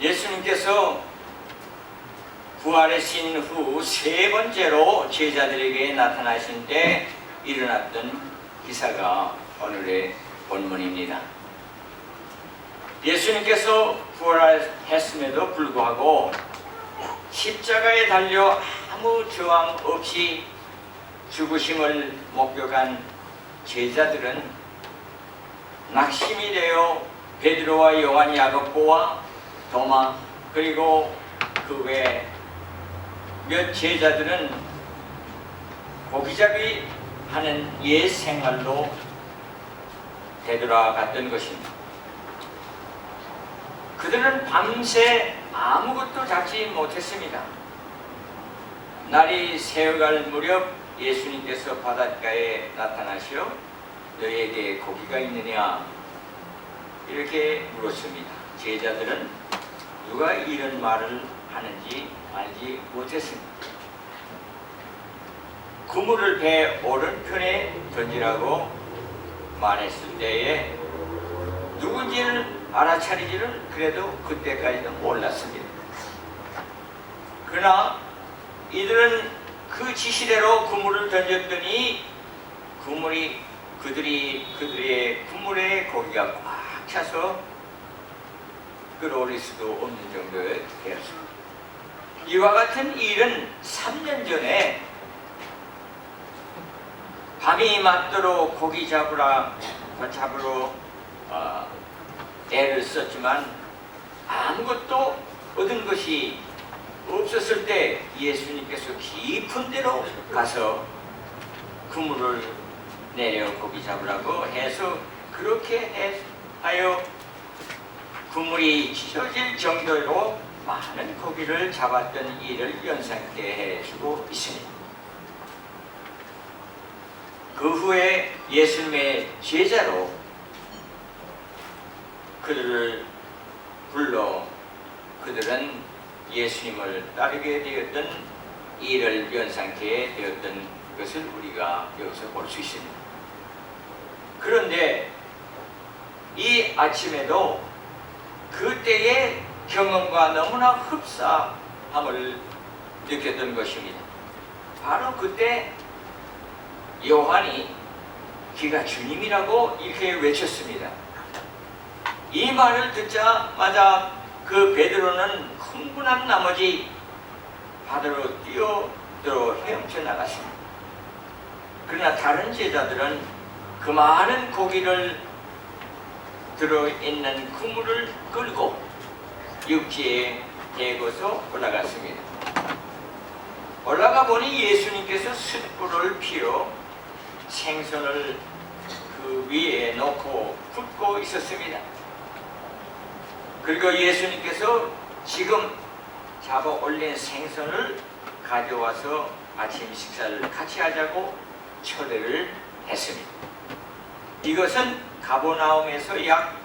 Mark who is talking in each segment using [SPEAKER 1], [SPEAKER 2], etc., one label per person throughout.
[SPEAKER 1] 예수님께서 부활하신 후 세 번째로 제자들에게 나타나신 때 일어났던 기사가 오늘의 본문입니다. 예수님께서 부활했음에도 불구하고 십자가에 달려 아무 저항 없이 죽으심을 목격한 제자들은 낙심이 되어 베드로와 요한, 야고보와 도마, 그리고 그 외 몇 제자들은 고기잡이 하는 옛 생활로 되돌아갔던 것입니다. 그들은 밤새 아무것도 잡지 못했습니다. 날이 새어갈 무렵 예수님께서 바닷가에 나타나시어 너희에게 고기가 있느냐 이렇게 물었습니다. 제자들은 누가 이런 말을 하는지 알지 못했습니다. 그물을 배 오른편에 던지라고 말했을 때에 누군지를 알아차리지를 그래도 그때까지는 몰랐습니다. 그러나 이들은 그 지시대로 그물을 던졌더니 그들의 그물에 고기가 꽉 차서 끌어올릴 수도 없는 정도에 되었습니다. 이와 같은 일은 3년 전에 밤이 맞도록 고기 잡으러 애를 썼지만 아무것도 얻은 것이 없었을 때 예수님께서 깊은 데로 가서 그물을 내려 고기 잡으라고 해서 그렇게 하여 그물이 찢어질 정도로 많은 고기를 잡았던 일을 연상케 해주고 있습니다. 그 후에 예수님의 제자로 그들을 불러 그들은 예수님을 따르게 되었던 일을 연상케 되었던 것을 우리가 여기서 볼 수 있습니다. 그런데 이 아침에도 그때의 경험과 너무나 흡사함을 느꼈던 것입니다. 바로 그때 요한이 기가 주님이라고 이렇게 외쳤습니다. 이 말을 듣자마자 그 베드로는 흥분한 나머지 바다로 뛰어들어 헤엄쳐 나갔습니다. 그러나 다른 제자들은 그 많은 고기를 들어있는 그물을 끌고 육지에 대고서 올라갔습니다. 올라가 보니 예수님께서 숯불을 피워 생선을 그 위에 놓고 굽고 있었습니다. 그리고 예수님께서 지금 잡아 올린 생선을 가져와서 아침 식사를 같이 하자고 초대를 했습니다. 이것은 가버나움에서 약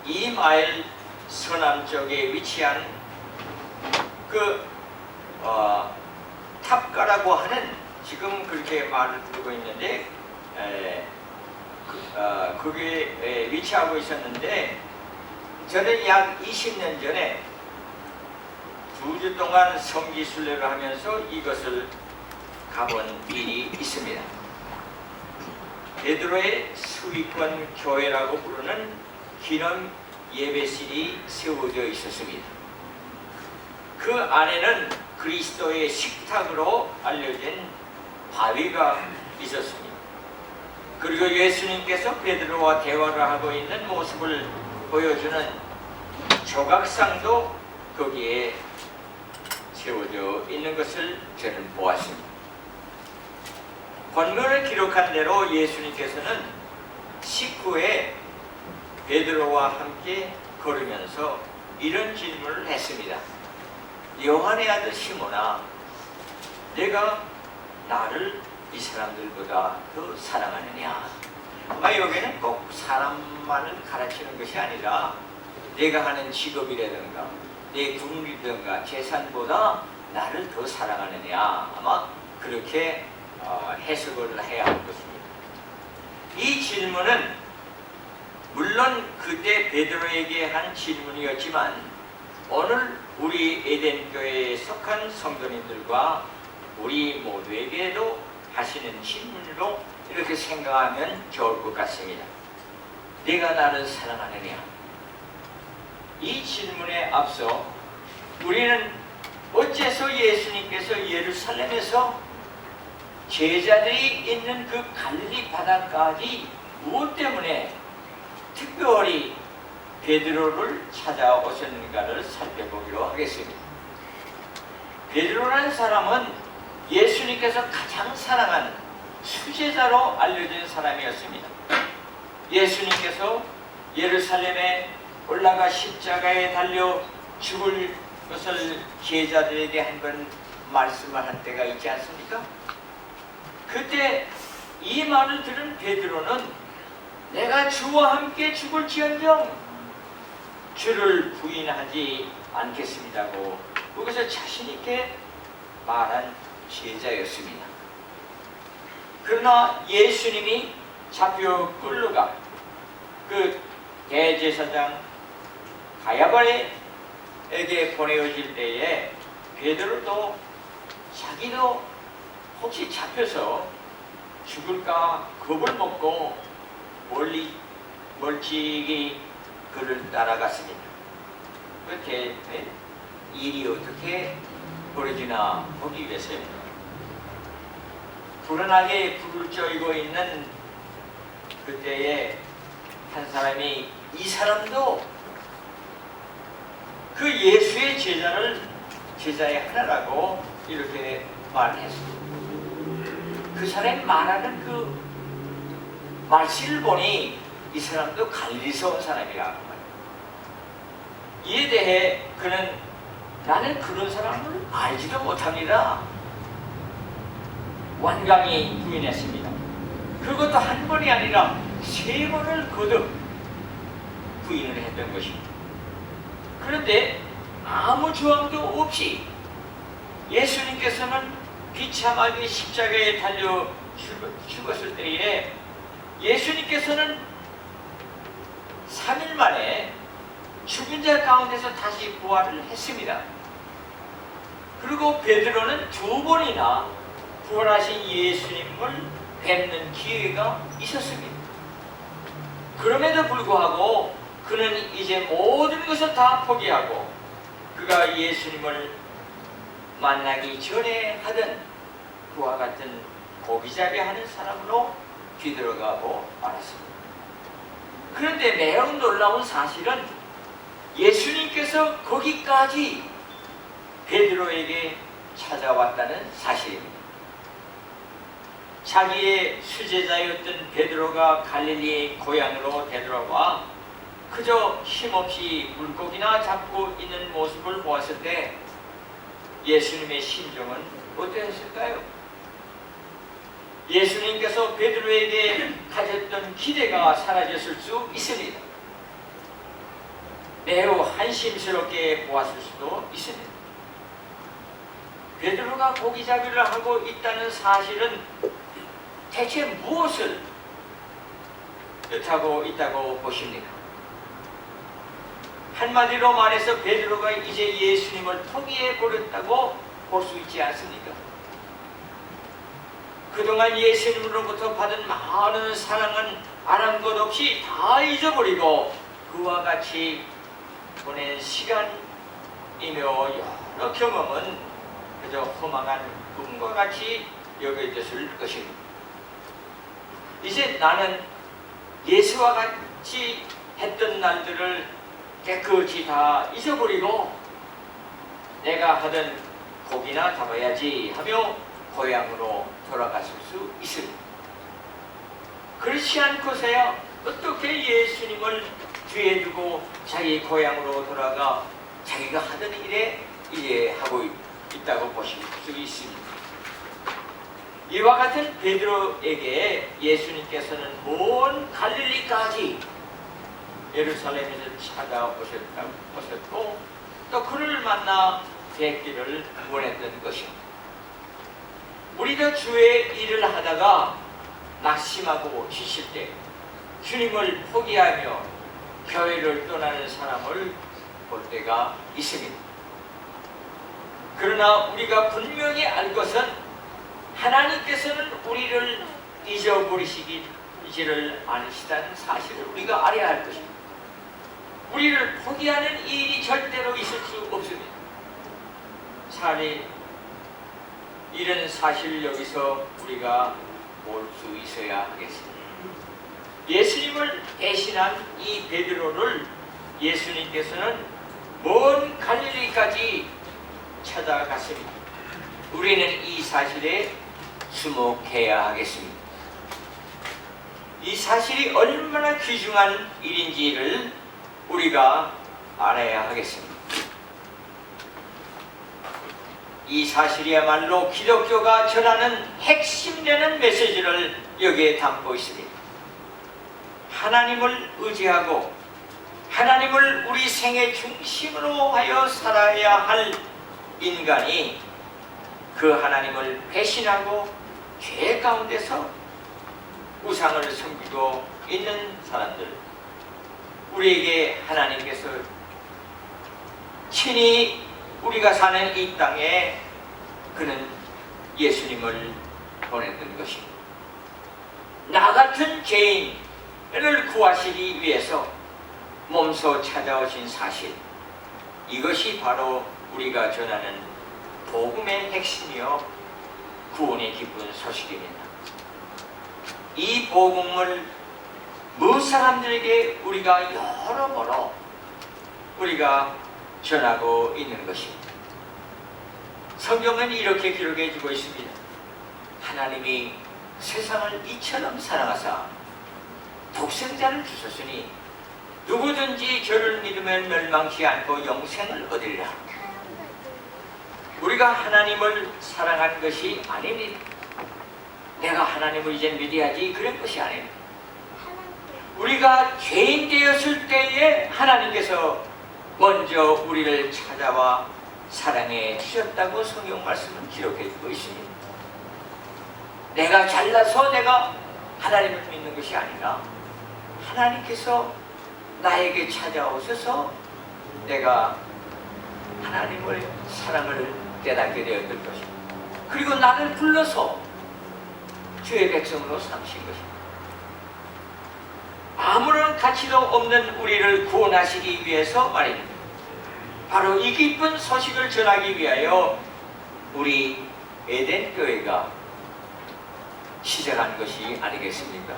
[SPEAKER 1] 2마일 서남쪽에 위치한 탑가라고 하는, 지금 그렇게 말을 부르고 있는데 그게 위치하고 있었는데, 저는 약 20년 전에 2주 동안 성지순례를 하면서 이것을 가본 일이 있습니다. 베드로의 수위권 교회라고 부르는 기념 예배실이 세워져 있었습니다. 그 안에는 그리스도의 식탁으로 알려진 바위가 있었습니다. 그리고 예수님께서 베드로와 대화를 하고 있는 모습을 보여주는 조각상도 거기에 세워져 있는 것을 저는 보았습니다. 본문을 기록한 대로 예수님께서는 식후에 베드로와 함께 걸으면서 이런 질문을 했습니다. 요한의 아들 시몬아, 내가 나를 이 사람들보다 더 사랑하느냐? 여기는 꼭 사람만을 가르치는 것이 아니라 내가 하는 직업이라든가 내 군이라든가 재산보다 나를 더 사랑하느냐, 아마 그렇게 해석을 해야 할 것입니다. 이 질문은 물론 그때 베드로에게 한 질문이었지만 오늘 우리 에덴교회에 속한 성도님들과 우리 모두에게도 하시는 질문으로 이렇게 생각하면 좋을 것 같습니다. 내가 나를 사랑하느냐? 이 질문에 앞서 우리는 어째서 예수님께서 예루살렘에서 제자들이 있는 그 갈릴리 바다까지 무엇 때문에 특별히 베드로를 찾아오셨는가를 살펴보기로 하겠습니다. 베드로라는 사람은 예수님께서 가장 사랑한 수제자로 알려진 사람이었습니다. 예수님께서 예루살렘에 올라가 십자가에 달려 죽을 것을 제자들에게 한 번 말씀을 한 때가 있지 않습니까? 그때 이 말을 들은 베드로는 내가 주와 함께 죽을지언정 주를 부인하지 않겠습니다고 거기서 자신 있게 말한 제자였습니다. 그러나 예수님이 잡혀 끌려가 그 대제사장 가야바에게 보내어질 때에 베드로도 자기도 혹시 잡혀서 죽을까 겁을 먹고 멀찍이 그를 따라갔습니다. 그렇게 일이 어떻게 벌어지나 보기 위해서입니다. 불안하게 불을 쬐고 있는 그때에 한 사람이 이 사람도 그 예수의 제자의 하나라고 이렇게 말을 했습니다. 그 사람이 말하는 그 말씨를 보니 이 사람도 갈릴리에서 온 사람이라고 말이에요. 이에 대해 그는 나는 그런 사람을 알지도 못합니다. 완강히 부인했습니다. 그것도 한 번이 아니라 3번을 거듭 부인을 했던 것입니다. 그런데 아무 저항도 없이 예수님께서는 비참하게 십자가에 달려 죽었을 때에 예수님께서는 3일 만에 죽은 자 가운데서 다시 부활을 했습니다. 그리고 베드로는 2번이나 부활하신 예수님을 뵙는 기회가 있었습니다. 그럼에도 불구하고 그는 이제 모든 것을 다 포기하고 그가 예수님을 만나기 전에 하던 그와 같은 고기잡이 하는 사람으로 뒤들어가고 말았습니다. 그런데 매우 놀라운 사실은 예수님께서 거기까지 베드로에게 찾아왔다는 사실입니다. 자기의 수제자였던 베드로가 갈릴리의 고향으로 되돌아와 그저 힘없이 물고기나 잡고 있는 모습을 보았을 때 예수님의 심정은 어떠했을까요? 예수님께서 베드로에게 가졌던 기대가 사라졌을 수 있습니다. 매우 한심스럽게 보았을 수도 있습니다. 베드로가 고기잡이를 하고 있다는 사실은 대체 무엇을 뜻하고 있다고 보십니까? 한마디로 말해서 베드로가 이제 예수님을 포기해버렸다고 볼 수 있지 않습니까? 그동안 예수님으로부터 받은 많은 사랑은 아는 것 없이 다 잊어버리고 그와 같이 보낸 시간이며 여러 경험은 그저 허망한 꿈과 같이 여겨졌을 것입니다. 이제 나는 예수와 같이 했던 날들을 깨끗이 다 잊어버리고 내가 하던 고기나 잡아야지 하며 고향으로 돌아갔을 수 있습니다. 그렇지 않고서야 어떻게 예수님을 뒤에 두고 자기 고향으로 돌아가 자기가 하던 일에 이제 하고 있다고 보실 수 있습니다. 이와 같은 베드로에게 예수님께서는 먼 갈릴리까지 예루살렘에서 찾아오셨고 또 그를 만나 뵙기를 원했던 것입니다. 우리도 주의 일을 하다가 낙심하고 지칠 때 주님을 포기하며 교회를 떠나는 사람을 볼 때가 있습니다. 그러나 우리가 분명히 알 것은 하나님께서는 우리를 잊어버리시지를 않으시다는 사실을 우리가 알아야 할 것입니다. 우리를 포기하는 일이 절대로 있을 수 없습니다. 차라리 이런 사실을 여기서 우리가 볼 수 있어야 하겠습니다. 예수님을 대신한 이 베드로를 예수님께서는 먼 갈릴리까지 찾아갔습니다. 우리는 이 사실에 주목해야 하겠습니다. 이 사실이 얼마나 귀중한 일인지를 우리가 알아야 하겠습니다. 이 사실이야말로 기독교가 전하는 핵심되는 메시지를 여기에 담고 있습니다. 하나님을 의지하고 하나님을 우리 생의 중심으로 하여 살아야 할 인간이 그 하나님을 배신하고 죄 가운데서 우상을 섬기고 있는 사람들, 우리에게 하나님께서 친히 우리가 사는 이 땅에 그는 예수님을 보냈던 것입니다. 나 같은 죄인을 구하시기 위해서 몸소 찾아오신 사실, 이것이 바로 우리가 전하는 복음의 핵심이요 구원의 기쁜 소식입니다. 이 복음을 무 사람들에게 우리가 여러모로 우리가 전하고 있는 것입니다. 성경은 이렇게 기록해 주고 있습니다. 하나님이 세상을 이처럼 사랑하사 독생자를 주셨으니 누구든지 저를 믿으면 멸망치 않고 영생을 얻으리라. 우리가 하나님을 사랑한 것이 아닙니다. 내가 하나님을 이제 믿어야지 그런 것이 아닙니다. 우리가 죄인 되었을 때에 하나님께서 먼저 우리를 찾아와 사랑해 주셨다고 성경 말씀은 기록해 주고 있습니다. 내가 잘나서 내가 하나님을 믿는 것이 아니라 하나님께서 나에게 찾아오셔서 내가 하나님의 사랑을 깨닫게 되었던 것입니다. 그리고 나를 불러서 주의 백성으로 삼으신 것입니다. 아무런 가치도 없는 우리를 구원하시기 위해서 말입니다. 바로 이 기쁜 소식을 전하기 위하여 우리 에덴 교회가 시작한 것이 아니겠습니까?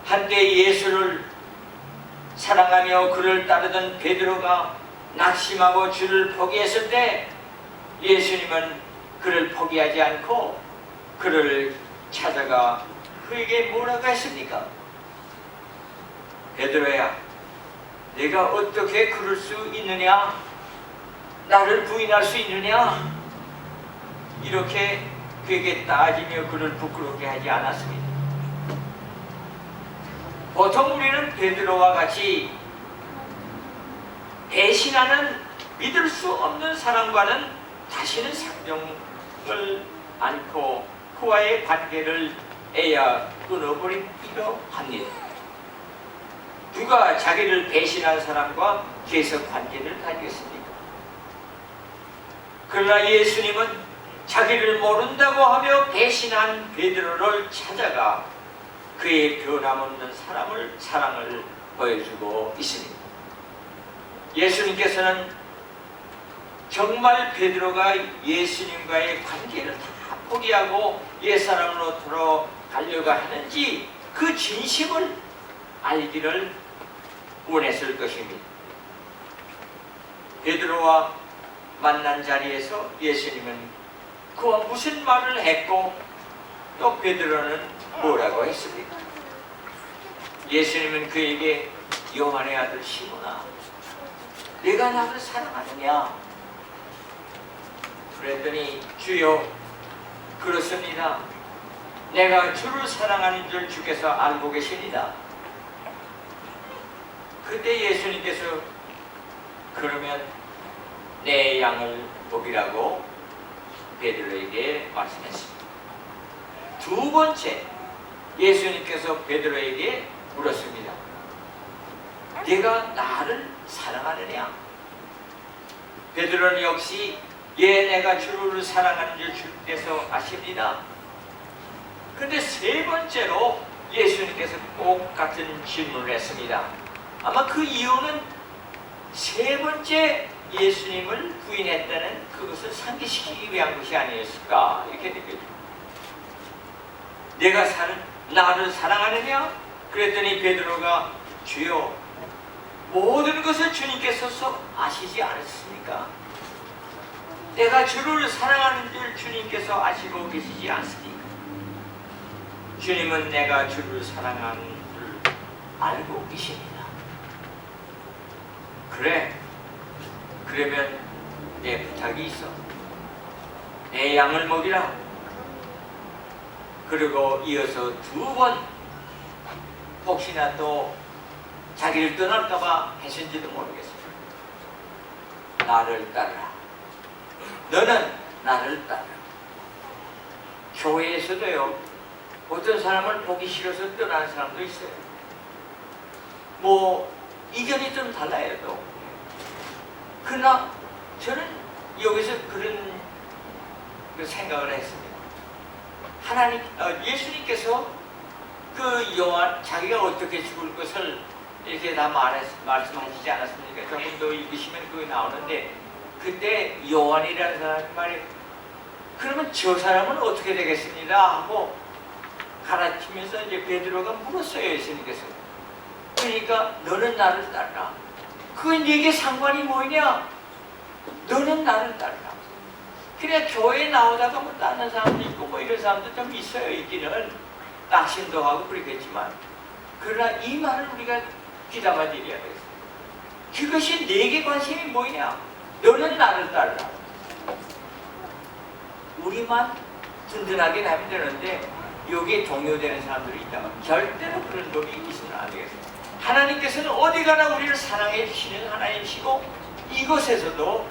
[SPEAKER 1] 한때 예수를 사랑하며 그를 따르던 베드로가 낙심하고 주를 포기했을 때 예수님은 그를 포기하지 않고 그를 찾아가 그에게 뭐라고 했습니까? 베드로야, 내가 어떻게 그럴 수 있느냐? 나를 부인할 수 있느냐? 이렇게 그에게 따지며 그를 부끄럽게 하지 않았습니다. 보통 우리는 베드로와 같이 배신하는 믿을 수 없는 사람과는 다시는 상종을 않고 그와의 관계를 애야 끊어버리기로 합니다. 누가 자기를 배신한 사람과 계속 관계를 가지겠습니까? 그러나 예수님은 자기를 모른다고 하며 배신한 베드로를 찾아가 그의 변함없는 사랑을 보여주고 있습니다. 예수님께서는 정말 베드로가 예수님과의 관계를 다 포기하고 옛사람으로 돌아가려고 하는지 그 진심을 알기를 원했을 것입니다. 베드로와 만난 자리에서 예수님은 그와 무슨 말을 했고 또 베드로는 뭐라고 했습니까? 예수님은 그에게 요한의 아들 시몬아, 내가 나를 사랑하느냐? 그랬더니 주여, 그렇습니다. 내가 주를 사랑하는 줄 주께서 알고 계십니다. 그때 예수님께서 그러면 내 양을 먹이라고 베드로에게 말씀했습니다. 두 번째 예수님께서 베드로에게 물었습니다. 네가 나를 사랑하느냐? 베드로는 역시 예, 내가 주를 사랑하는 줄 주께서 아십니다. 그런데 세 번째로 예수님께서 똑같은 질문을 했습니다. 아마 그 이유는 세 번째 예수님을 부인했다는 그것을 상기시키기 위한 것이 아니었을까 이렇게 느껴집니다. 내가 나를 사랑하느냐? 그랬더니 베드로가 주여 모든 것을 주님께서 아시지 않으십니까? 내가 주를 사랑하는 줄 주님께서 아시고 계시지 않습니까? 주님은 내가 주를 사랑하는 줄 알고 계십니다. 그래, 그러면 내 부탁이 있어. 내 양을 먹이라. 그리고 이어서 두 번 혹시나 또 자기를 떠날까봐 하신지도 모르겠어요. 나를 따르라. 너는 나를 따르라. 교회에서도요, 어떤 사람을 보기 싫어서 떠나는 사람도 있어요. 뭐 이견이 좀 달라요 또. 그러나 저는 여기서 그런 생각을 했습니다. 예수님께서 그 요한 자기가 어떻게 죽을 것을 이렇게 다 말씀하시지 않았습니까? 조금 더 읽으시면 그게 나오는데, 그때 요한이라는 사람이 말이에요. 그러면 저 사람은 어떻게 되겠습니다? 하고 가르치면서 이제 베드로가 물었어요, 예수님께서. 그러니까 너는 나를 따르라. 그건 네게 상관이 뭐냐? 너는 나를 따르라. 그래 교회에 나오다가 뭐 따르는 사람도 있고 뭐 이런 사람도 좀 있어요. 있기는 낙심도 하고 그러겠지만, 그러나 이 말을 우리가 귀담아 드려야 되겠어요. 그것이 네게 관심이 뭐냐? 너는 나를 따르라. 우리만 든든하게 하면 되는데 여기에 동요되는 사람들이 있다면 절대로 그런 법이 있으면 안 되겠어요. 하나님께서는 어디 가나 우리를 사랑해 주시는 하나님이시고 이곳에서도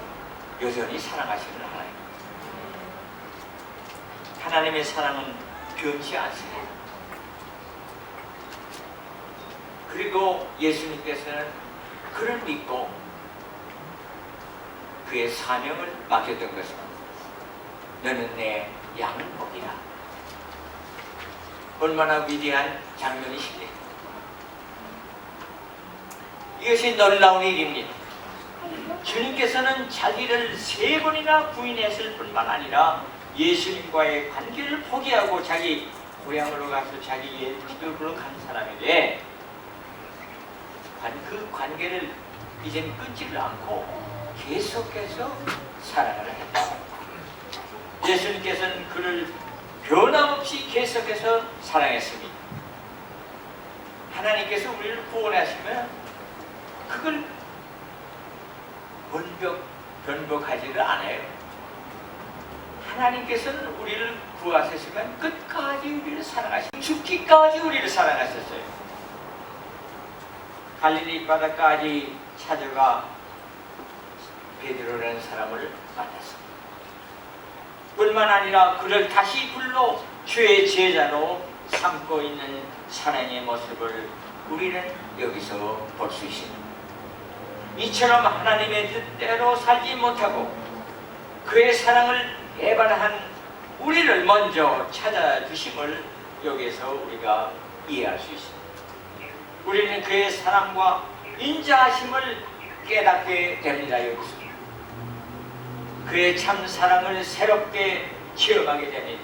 [SPEAKER 1] 여전히 사랑하시는 하나님. 하나님의 사랑은 변치 않습니다. 그리고 예수님께서는 그를 믿고 그의 사명을 맡겼던 것은 너는 내 양을 먹이라. 얼마나 위대한 장면이십니까? 이것이 놀라운 일입니다. 주님께서는 자기를 3번이나 부인했을 뿐만 아니라 예수님과의 관계를 포기하고 자기 고향으로 가서 자기의 기도로 간 사람에게 그 관계를 이젠 끊지를 않고 계속해서 사랑을 했다. 예수님께서는 그를 변함없이 계속해서 사랑했습니다. 하나님께서 우리를 구원하시면 그걸 변덕하지를 않아요. 하나님께서는 우리를 구하셨으면 끝까지 우리를 사랑하시고 죽기까지 우리를 사랑하셨어요. 갈릴리 바다까지 찾아가 베드로라는 사람을 만났습니다. 뿐만 아니라 그를 다시 불러 주의 제자로 삼고 있는 사랑의 모습을 우리는 여기서 볼 수 있습니다. 이처럼 하나님의 뜻대로 살지 못하고 그의 사랑을 배반한 우리를 먼저 찾아주심을 여기서 우리가 이해할 수 있습니다. 우리는 그의 사랑과 인자하심을 깨닫게 됩니다. 여기서 그의 참 사랑을 새롭게 체험하게 됩니다.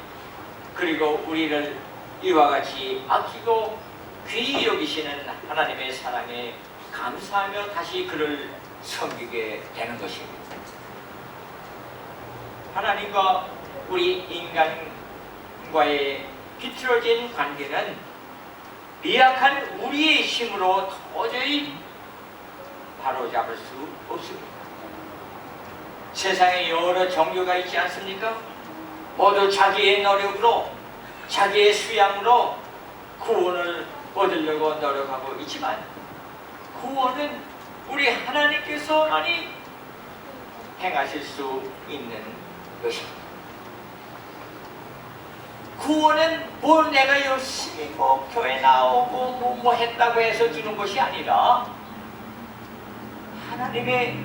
[SPEAKER 1] 그리고 우리를 이와 같이 아끼고 귀히 여기시는 하나님의 사랑에 감사하며 다시 그를 섬기게 되는 것입니다. 하나님과 우리 인간과의 비틀어진 관계는 미약한 우리의 힘으로 도저히 바로잡을 수 없습니다. 세상에 여러 종교가 있지 않습니까? 모두 자기의 노력으로 자기의 수양으로 구원을 얻으려고 노력하고 있지만 구원은 우리 하나님께서만이 행하실 수 있는 것입니다. 구원은 뭐 내가 열심히 뭐 교회 나오고 뭐 했다고 해서 주는 것이 아니라 하나님의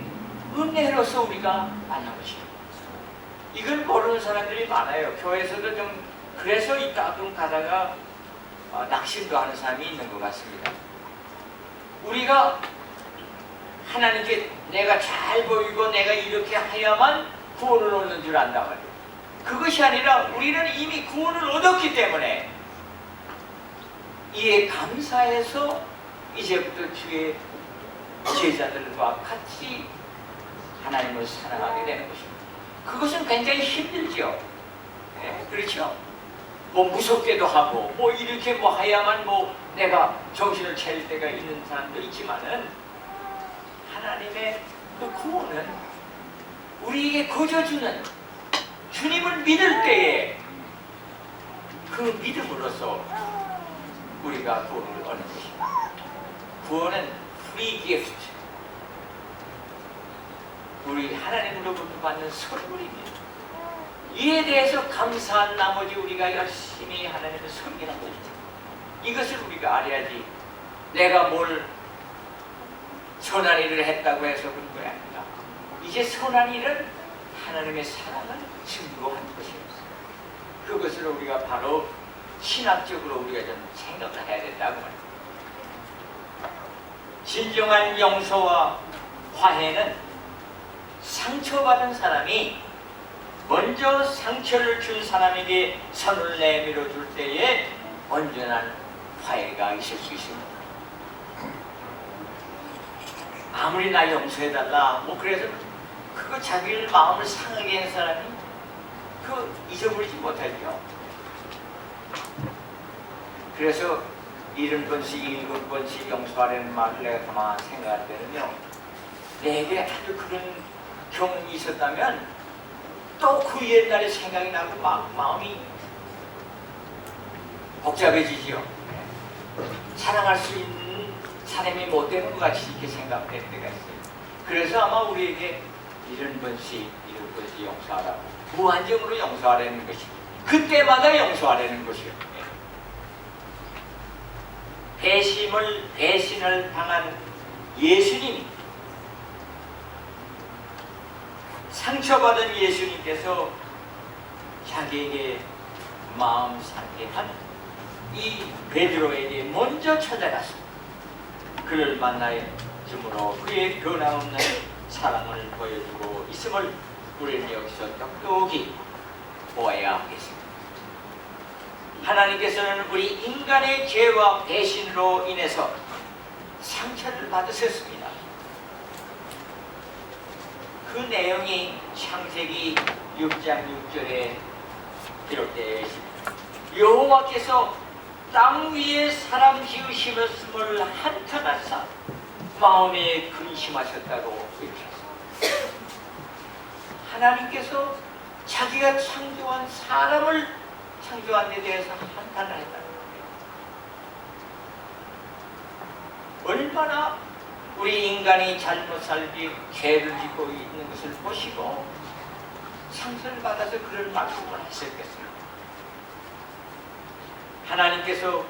[SPEAKER 1] 은혜로서 우리가 만난 것이에요. 이걸 모르는 사람들이 많아요. 교회에서도 좀 그래서 이 가끔 가다가 낙심도 하는 사람이 있는 것 같습니다. 우리가 하나님께 내가 잘 보이고 내가 이렇게 해야만 구원을 얻는 줄 안단 말이에요. 그것이 아니라 우리는 이미 구원을 얻었기 때문에 이에 감사해서 이제부터 주의 제자들과 같이 하나님을 사랑하게 되는 것입니다. 그것은 굉장히 힘들죠. 네, 그렇죠? 뭐 무섭게도 하고 뭐 이렇게 뭐 해야만 뭐 내가 정신을 차릴 때가 있는 사람도 있지만은 하나님의 그 구원은 우리에게 거저주는 주님을 믿을 때에 그 믿음으로써 우리가 구원을 얻는 것입니다. 구원은 free gift. 우리 하나님으로부터 받는 선물입니다. 이에 대해서 감사한 나머지 우리가 열심히 하나님을 섬기는 것입니다. 이것을 우리가 알아야지 내가 뭘 선한 일을 했다고 해서 그런 거 아닙니다. 이제 선한 일은 하나님의 사랑을 증거하는 것이었어요. 그것을 우리가 바로 신학적으로 우리가 좀 생각을 해야 된다고 말입니다. 진정한 용서와 화해는 상처받은 사람이 먼저 상처를 준 사람에게 선을 내밀어 줄 때에 온전한 화해가 있을 수 있습니다. 아무리 나 용서해달라 뭐 그래서 그거 자기를 마음을 상하게 한 사람이 그거 잊어버리지 못하죠. 그래서 70번씩 7번씩 용서하라는 말을 내가 가만히 생각할 때는요, 내게 아주 그런 경험이 있었다면 또 그 옛날의 생각이 나고 마음이 복잡해지지요. 사랑할 수 있는 사람이 못 되는 것 같이 이렇게 생각될 때가 있어요. 그래서 아마 우리에게 70번씩 용서하라고 무한정으로 용서하라는 것이 그때마다 용서하라는 것이요. 배신을 당한 예수님, 상처받은 예수님께서 자기에게 마음 상하게 한 이 베드로에게 먼저 찾아갔습니다. 그를 만나줌으로 그의 변함없는 사랑을 보여주고 있음을 우리는 여기서 똑똑히 보아야 하겠습니다. 하나님께서는 우리 인간의 죄와 배신으로 인해서 상처를 받으셨습니다. 그 내용이 창세기 6장 6절에 기록되어 있습니다. 여호와께서 땅 위에 사람 지으심을 한탄하사 마음에 근심하셨다고 얘기했습니다. 하나님께서 자기가 창조한 사람을 창조한 데 대해서 한탄을 했다는 거예요. 얼마나 우리 인간이 잘못 살기 죄를 짓고 있는 것을 보시고 상처를 받아서 그런 말씀을 하셨겠어요. 하나님께서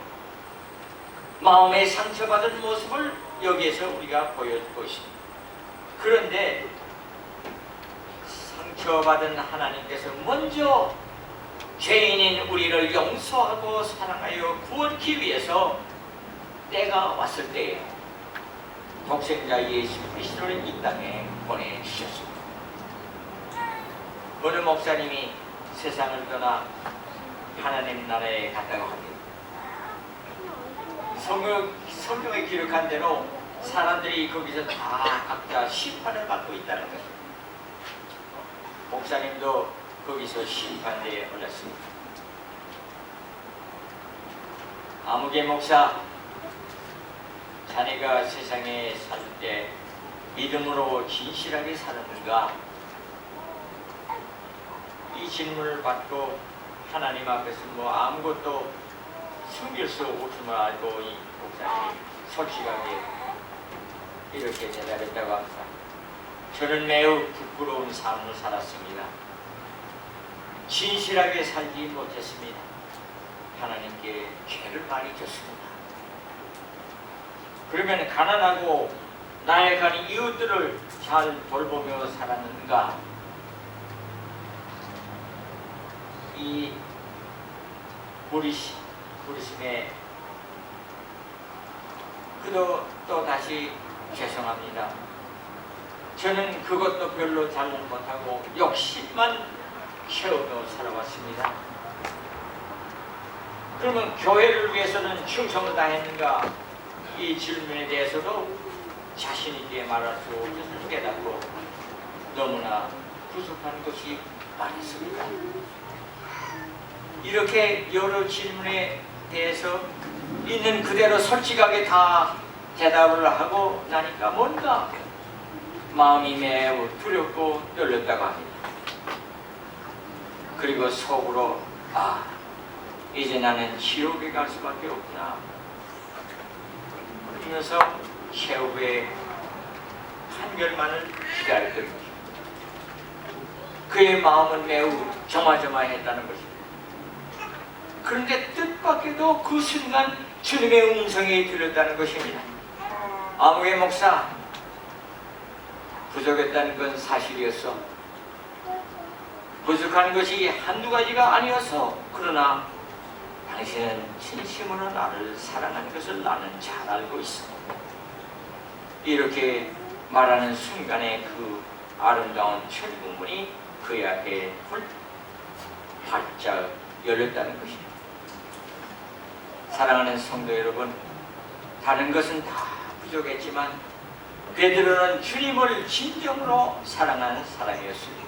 [SPEAKER 1] 마음에 상처받은 모습을 여기에서 우리가 보여주고 있습니다. 그런데 상처받은 하나님께서 먼저 죄인인 우리를 용서하고 사랑하여 구원하기 위해서 때가 왔을 때에 독생자 예수 그리스도를 이 땅에 보내주셨습니다. 어느 목사님이 세상을 떠나 하나님 나라에 갔다고 합니다. 성경에 기록한 대로 사람들이 거기서 다 각자 심판을 받고 있다는 것입니다. 목사님도 거기서 심판대에 올랐습니다. 아무개 목사, 자네가 세상에 살 때 믿음으로 진실하게 살았는가? 이 질문을 받고 하나님 앞에서 뭐 아무것도 숨길 수 없음을 알고 이 목사님이 솔직하게 이렇게 대답했다고 합니다. 저는 매우 부끄러운 삶을 살았습니다. 진실하게 살지 못했습니다. 하나님께 죄를 많이 졌습니다. 그러면 가난하고 나에 가는 이웃들을 잘 돌보며 살았는가? 이 부르심에 그도 또 다시 죄송합니다. 저는 그것도 별로 잘는 못하고 욕심만 채우며 살아왔습니다. 그러면 교회를 위해서는 충성을 다했는가? 이 질문에 대해서도 자신 있게 말할 수 없을 깨닫고 너무나 부족한 것이 많습니다. 이렇게 여러 질문에 대해서 있는 그대로 솔직하게 다 대답을 하고 나니까 뭔가 마음이 매우 두렵고 떨렸다고 합니다. 그리고 속으로 이제 나는 지옥에 갈 수밖에 없구나 그러면서 최후의 판결만을 기다렸던 것입니다. 그의 마음은 매우 조마조마했다는 것입니다. 그런데 뜻밖에도 그 순간 주님의 음성이 들렸다는 것입니다. 아무개 목사, 부족했다는 건 사실이었어. 부족한 것이 한두 가지가 아니어서 그러나 당신은 진심으로 나를 사랑하는 것을 나는 잘 알고 있어. 이렇게 말하는 순간에 그 아름다운 천국문이 그의 앞에 활짝 열렸다는 것입니다. 사랑하는 성도 여러분, 다른 것은 다 부족했지만 베드로는 주님을 진정으로 사랑하는 사람이었습니다.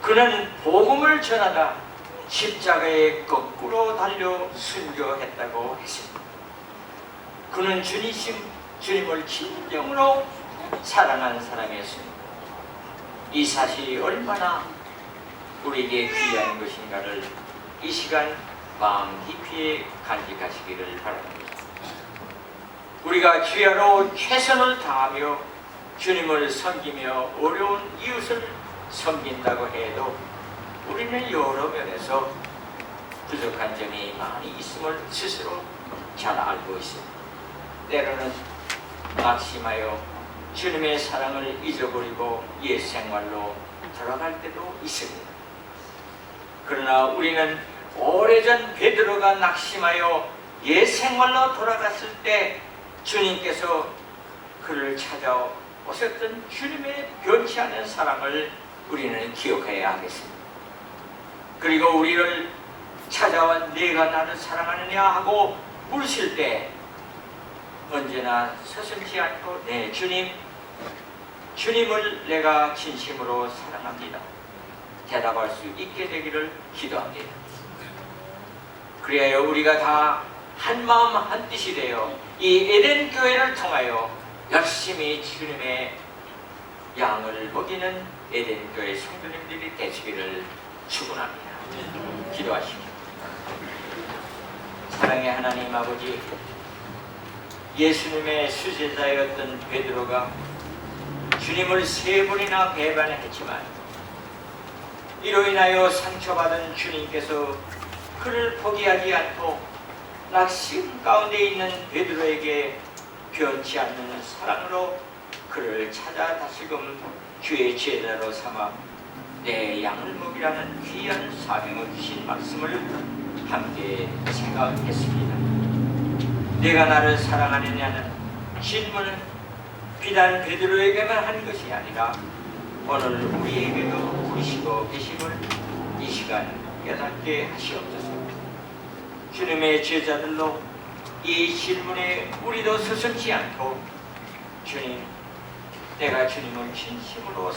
[SPEAKER 1] 그는 복음을 전하다 십자가에 거꾸로 달려 순교했다고 했습니다. 그는 주님을 진정으로 사랑하는 사람이었습니다. 이 사실이 얼마나 우리에게 귀한 것인가를 이 시간 마음 깊이 간직하시기를 바랍니다. 우리가 주야로 최선을 다하며 주님을 섬기며 어려운 이웃을 섬긴다고 해도 우리는 여러 면에서 부족한 점이 많이 있음을 스스로 잘 알고 있습니다. 때로는 낙심하여 주님의 사랑을 잊어버리고 옛 생활로 돌아갈 때도 있습니다. 그러나 우리는 오래전 베드로가 낙심하여 옛 생활로 돌아갔을 때 주님께서 그를 찾아오셨던 주님의 변치 않은 사랑을 우리는 기억해야 하겠습니다. 그리고 우리를 찾아와 내가 나를 사랑하느냐 하고 물으실 때 언제나 서슴지 않고 네 주님을 내가 진심으로 사랑합니다 대답할 수 있게 되기를 기도합니다. 그리하여 우리가 다 한마음 한뜻이 되어 이 에덴 교회를 통하여 열심히 주님의 양을 먹이는 에덴 교회 성도님들이 되시기를 축원합니다. 기도하시기. 사랑의 하나님 아버지, 예수님의 수제자였던 베드로가 주님을 3번이나 배반했지만 이로 인하여 상처받은 주님께서 그를 포기하지 않고 낙심 가운데 있는 베드로에게 변치 않는 사랑으로 그를 찾아 다시금 주의 제자로 삼아 내 양을 먹이라는 귀한 사명을 주신 말씀을 함께 생각했습니다. 내가 나를 사랑하느냐는 질문은 비단 베드로에게만 한 것이 아니라 오늘 우리에게도 부르시고 계심을 이 시간 깨닫게 하시옵소서. 주님의 제자들로 이 질문에 우리도 서슴지 않고 주님, 내가 주님을 진심으로